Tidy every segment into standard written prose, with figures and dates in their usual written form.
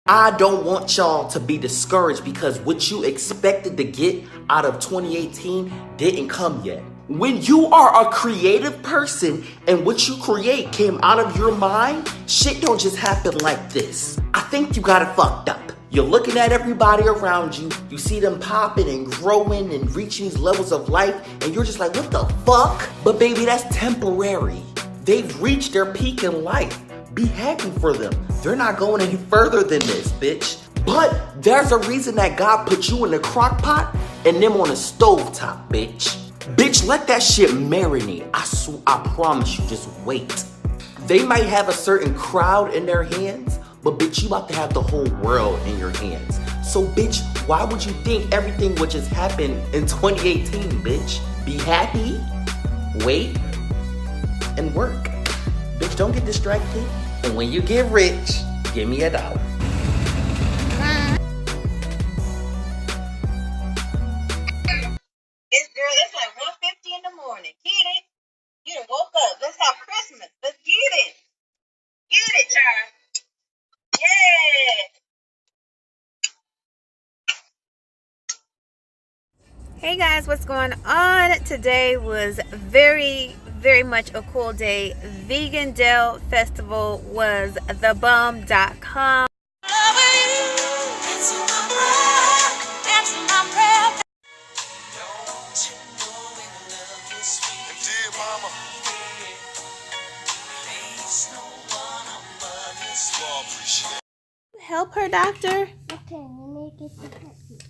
I don't want y'all to be discouraged because what you expected to get out of 2018 didn't come yet. When you are a creative person and what you create came out of your mind, shit don't just happen like this. I think you got it fucked up. You're looking at everybody around you, you see them popping and growing and reaching these levels of life, and you're just like, what the fuck? But baby, that's temporary. They've reached their peak in life. Be happy for them. They're not going any further than this, bitch. But there's a reason that God put you in the crock pot and them on a stovetop, bitch. Bitch, let that shit marinate. I promise you, just wait. They might have a certain crowd in their hands, but bitch, you about to have the whole world in your hands. So bitch, why would you think everything would just happen in 2018, bitch? Be happy, wait, and work. Bitch, don't get distracted. And when you get rich, give me $1. It's like 1:50 in the morning. Get it? You done woke up. Let's have Christmas. Let's get it. Get it, child. Yeah. Hey guys, what's going on? Today was very much a cool day. Vegan Dell Festival was thebomb.com. Help her, doctor. Okay, let me get the heartbeat.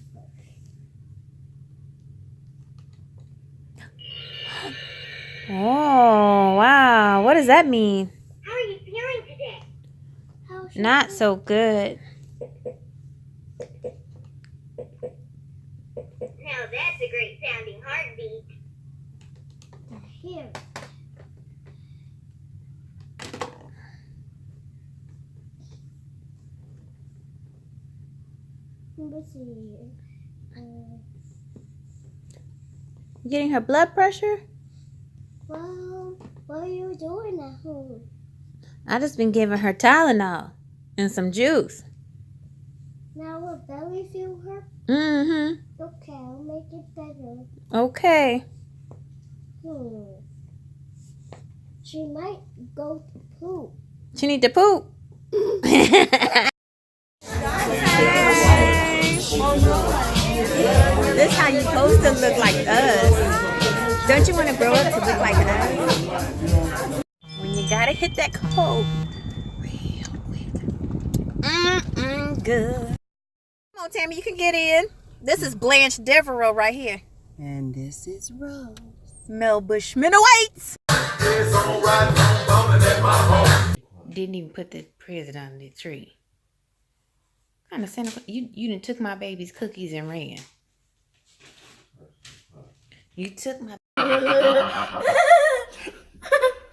Oh, wow. What does that mean? How are you feeling today? Not so good. Now that's a great sounding heartbeat. Here. Let's see. Getting her blood pressure? Well, what are you doing at home? I just been giving her Tylenol and some juice. Now will belly feel her? Mm-hmm. Okay, I'll make it better. Okay. She might go to poop. She need to poop. This how you supposed to look like us. Don't you want to grow up to look like us? When you gotta hit that code real quick. Good. Come on, Tammy, you can get in. This is Blanche Devereaux right here. And this is Rose. Mel Bushman awaits. Didn't even put the present under the tree. Kind of cynical. You done took my baby's cookies and ran. You took my.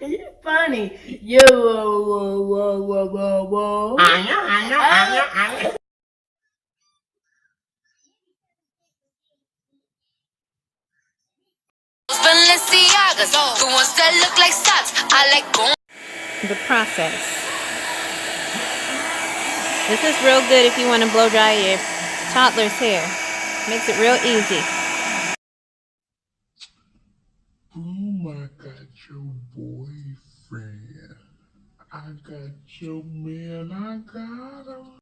You funny. You whoa. I know. Balenciagas, the ones that look like socks. I like going. The process. This is real good if you want to blow dry your toddler's hair. Makes it real easy. Boom, I got your boyfriend. I got your man, I got him.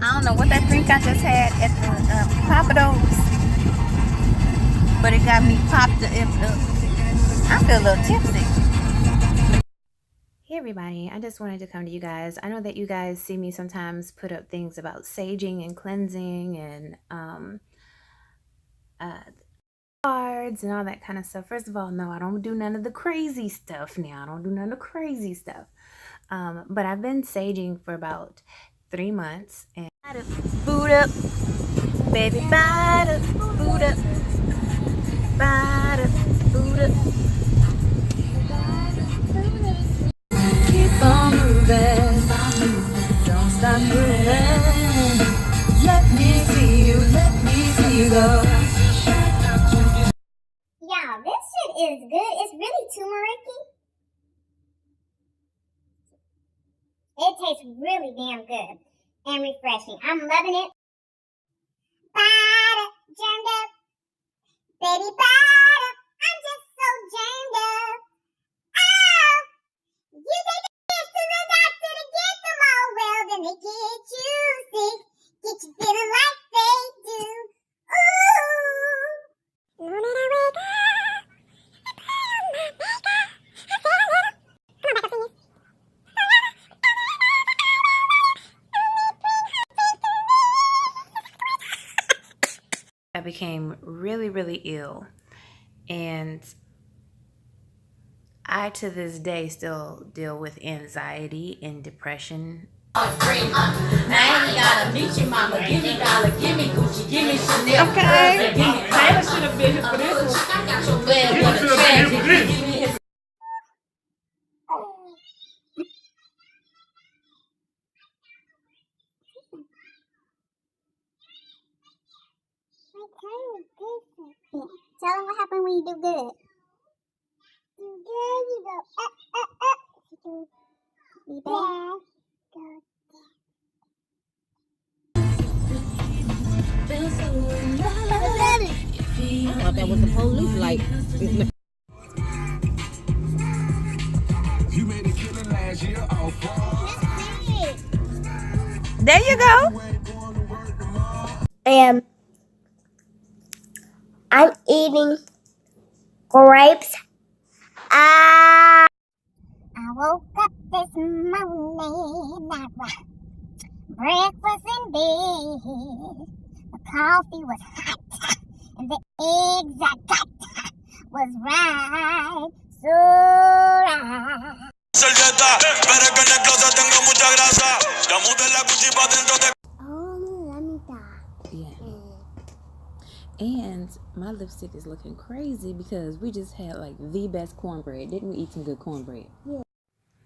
I don't know what that drink I just had at the Papados, but it got me popped up. I feel a little tipsy. Hey everybody, I just wanted to come to you guys. I know that you guys see me sometimes put up things about saging and cleansing and cards and all that kind of stuff. First of all, no, I don't do none of the crazy stuff now. I don't do none of the crazy stuff. But I've been saging for about 3 months and boot up, baby, boot up, boot up, boot up. Keep on moving, don't stop moving. Let me see you go. is good. It's really turmeric-y. It tastes really damn good and refreshing. I'm loving it. Bada, jammed up. Baby, bada, I'm just so jammed up. Oh, you take this to the doctor to get them all well, then they get you sick, get you feeling like they do. Ooh. Morning I wake up, I put on my makeup, I feel a little. Come on, back up, sing this. I became really, really ill. And I, to this day, still deal with anxiety and depression. I ain't gotta meet your mama. Give me dollar, give me Gucci, give me Chanel. Okay. Taylor should have been here for this one. I got your bad brother tragic. Give me his. Tell them what happened when you do good. Do good, you go up. You do be bad, go I thought that was the police light. You made a killing last year off. There you go. I'm eating grapes. I woke up this morning, I had breakfast in bed. The coffee was hot, and the eggs I got was right, so right. Oh, let me die. Yeah. And my lipstick is looking crazy because we just had like the best cornbread. Didn't we eat some good cornbread? Yeah.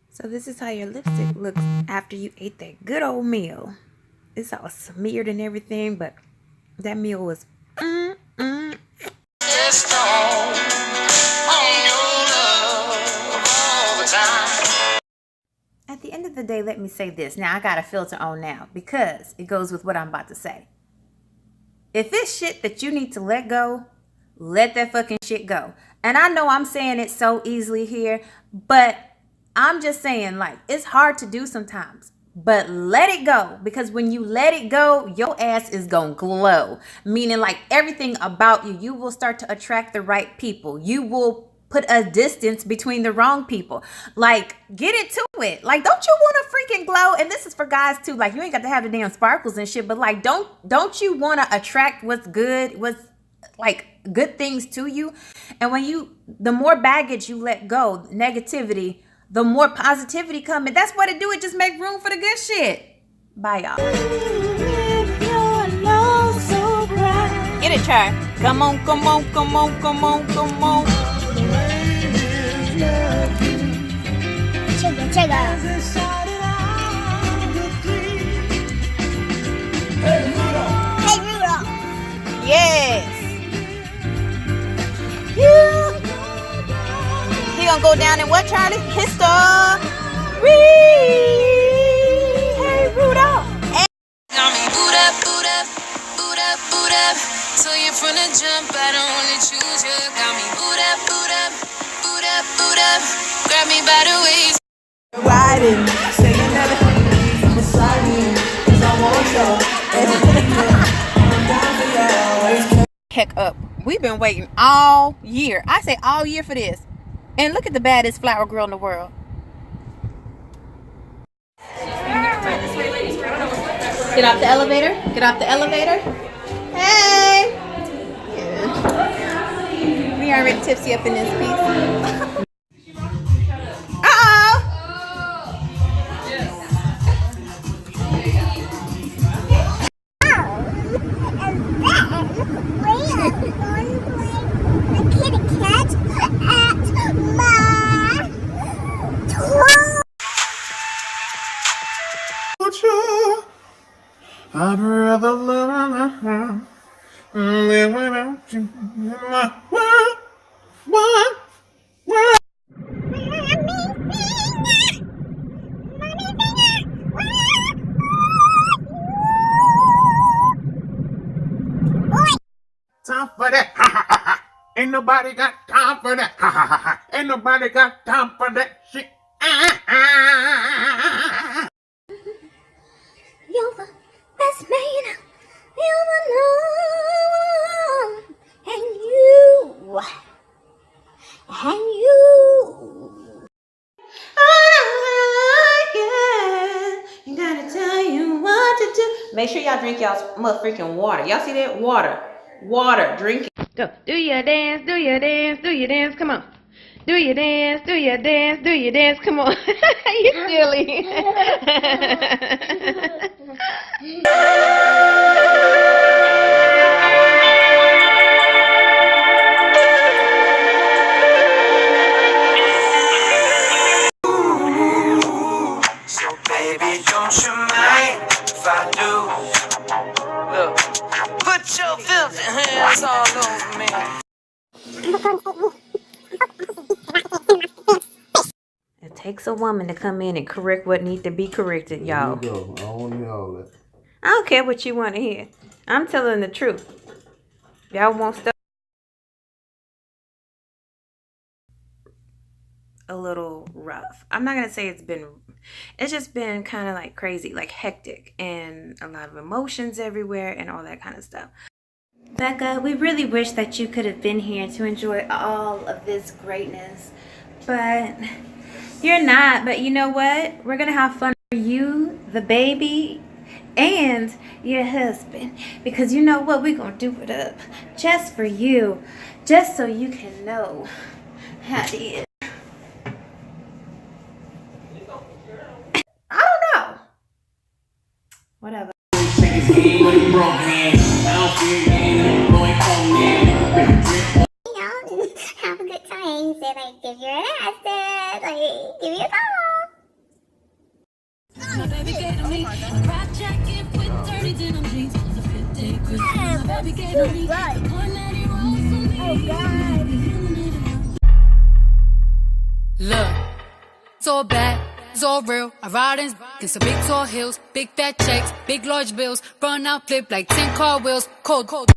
So this is how your lipstick looks after you ate that good old meal. It's all smeared and everything, but that meal was At the end of the day, let me say this. Now, I got a filter on now because it goes with what I'm about to say. If it's shit that you need to let go, let that fucking shit go. And I know I'm saying it so easily here, but I'm just saying, like, it's hard to do sometimes. But let it go, because when you let it go, your ass is gonna glow. Meaning, like, everything about you, you will start to attract the right people. You will put a distance between the wrong people. Like, get into it. Like, don't you want to freaking glow? And this is for guys too. Like, you ain't got to have the damn sparkles and shit, but like, don't you want to attract what's good, what's like good things to you? And when the more baggage you let go, negativity, the more positivity coming. That's what it do. It just make room for the good shit. Bye, y'all. Get it, Char. Come on, come on, come on, come on, come on. Chugga, chugga. Hey, Rudolph. Yes. He gonna go down in what, Charlie? History. Hey, Rudolph. Got me boot up, boot up, boot up, boot up. So you're from the jump, I don't wanna choose you. Got me boot up, boot up, boot up, boot up. Grab me by the waist. Riding, say another thing beside me, 'cause I want you. Heck up. We've been waiting all year. I say all year for this. And look at the baddest flower girl in the world. Get off the elevator. Get off the elevator. Hey. Yeah. We already tipsy up in this piece. Uh-oh. I'd rather live without you in my world. What? Ain't nobody got time for that. Ha ha ha ha. Ain't nobody got time for that shit. You're the best man you ever known. And you. You gotta tell you what to do. Make sure y'all drink y'all's motherfucking water. Y'all see that? Water. Water. Drink it. Go. Do your dance, do your dance, do your dance. Come on. Do your dance, do your dance, do your dance. Come on. You silly. So baby, don't you mind if I do? Look, put your filthy hands all over me. It takes a woman to come in and correct what needs to be corrected, y'all. There you go. I don't want to hear all that. I don't care what you want to hear. I'm telling the truth. Y'all want stuff a little rough. I'm not gonna say it's just been kind of like crazy, like hectic, and a lot of emotions everywhere and all that kind of stuff. Becca, we really wish that you could have been here to enjoy all of this greatness, but you're not. But you know what? We're gonna have fun for you, the baby, and your husband, because you know what? We're gonna do it up just for you, just so you can know how it is. I don't know. Whatever. Have a good time. Say like, give your ass it. Like, give you a call. My baby gave to me a crop jacket with 30 denim jeans. It was a 50 Christmas. My baby gave to me a 190 rolls for me. Look, it's all bad, it's all real. I ride in some big tall hills, big fat checks, big large bills. Run out, flip like 10 car wheels. Cold.